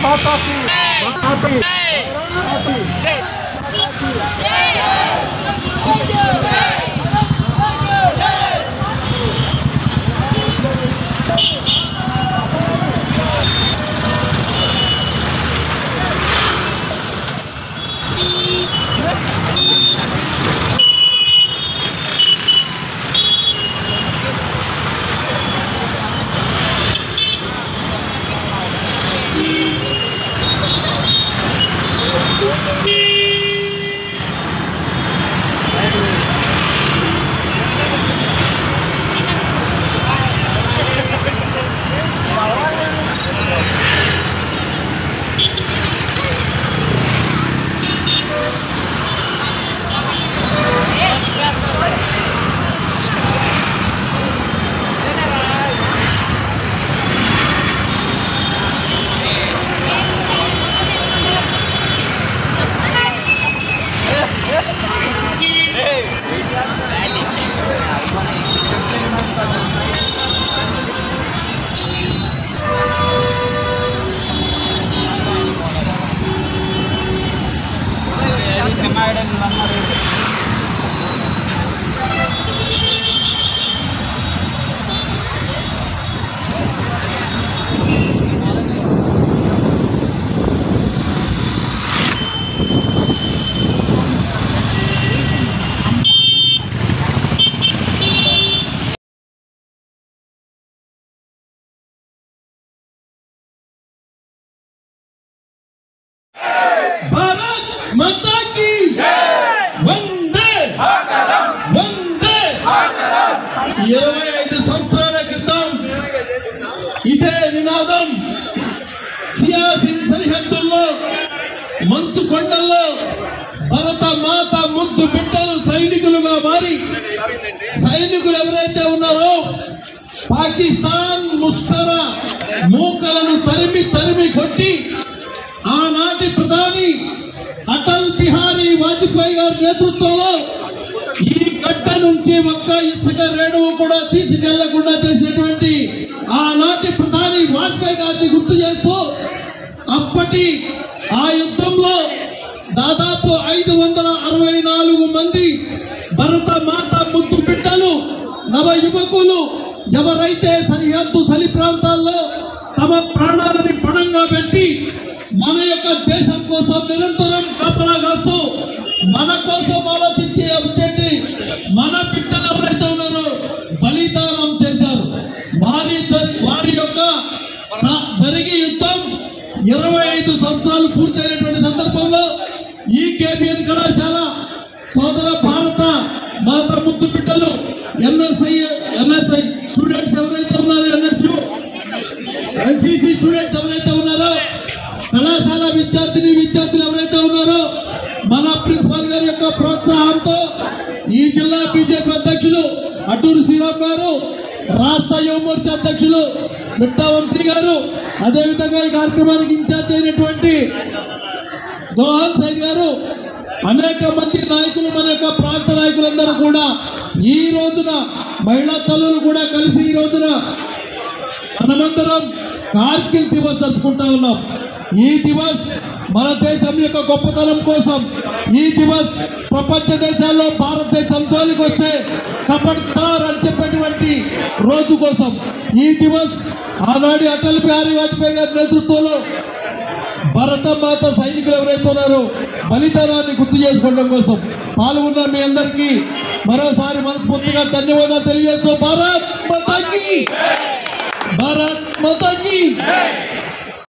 माता की माता की वंदे वंदे 25 సంవత్సరాల క్రితం ఇదే నినాదం సియాసిన్ సరిహద్దుల్లో మంచు కొండల్లో భరత మాత ముద్దు బిడ్డలు సైనికులుగా మారి సైనికులు ఎవరైతే ఉన్నారో పాకిస్తాన్ ముష్కర మూకలను తరిమి తరిమి కొట్టి ఆనాటి ప్రధాని అటల్ బిహారీ వాజ్పేయి గారి నేతృత్వంలో ఈ గడ్డ నుంచి ఒక్క ఇసుక రేణువు కూడా తీసుకెళ్లకుండా చేసినటువంటి ఆనాటి ప్రధాని వాజ్పేయి గారిని గుర్తు చేస్తూ అప్పటి ఆ యుద్ధంలో దాదాపు 564 మంది భరత మాత ముద్దు బిడ్డలు నవ యువకులు ఎవరైతే సరిహద్దు చలి ప్రాంతాల్లో తమ ప్రాణాలని పణంగా పెట్టి మన యొక్క దేశం కోసం నిరంతరం కాపలా కాస్తూ మన కోసం ఆలోచించి అప్డేట్ మన బిడ్డలు ఎవరైతే ఉన్నారో బలిదానం చేశారు. వారి యొక్క జరిగే యుద్ధం 25 సంవత్సరాలు పూర్తయినటువంటి సందర్భంలో ఈ కేబిఎన్ కళాశాల సోదర భారత మాత ముద్దు బిడ్డలు ఎన్ఎస్ఐ స్టూడెంట్స్ ఎవరైతే ఉన్నారో ఎన్సీసీ స్టూడెంట్స్ ఎవరైతే ఉన్నారో కళాశాల విద్యార్థులు ఎవరైతే ఉన్నారో మన ప్రిన్సిపల్ గారి యొక్క ప్రోత్సాహంతో ఈ జిల్లా బీజేపీ అధ్యక్షులు అటూరు శ్రీరామ్ గారు, రాష్ట్ర యువమోర్చా అధ్యక్షులు మిట్టా వంశీ గారు, అదేవిధంగా ఈ కార్యక్రమానికి ఇన్ఛార్జ్ అయినటువంటి గోహన్ సైడ్ గారు, అనేక మంది నాయకులు మన యొక్క ప్రాంత నాయకులందరూ కూడా ఈ రోజున మహిళా తల్లులు కూడా కలిసి ఈ రోజున మనమందరం కార్గిల్ దివస్ జరుపుకుంటా ఉన్నాం. ఈ దివస్ మన దేశం యొక్క గొప్పతనం కోసం, ఈ దివస్ ప్రపంచ దేశాల్లో భారతదేశం జోలికి వస్తే కబడ్దార్ అని చెప్పేటువంటి రోజు కోసం ఈ దివస్ ఆనాడు అటల్ బిహారీ వాజ్పేయి గారి నేతృత్వంలో భరత మాత సైనికులు ఎవరైతే ఉన్నారో బలిదానాన్ని గుర్తు చేసుకోవడం కోసం పాల్గొన్న మీ అందరికీ మరోసారి మనస్ఫూర్తిగా ధన్యవాదాలు తెలియజేస్తూ భారత్ మాతా కీ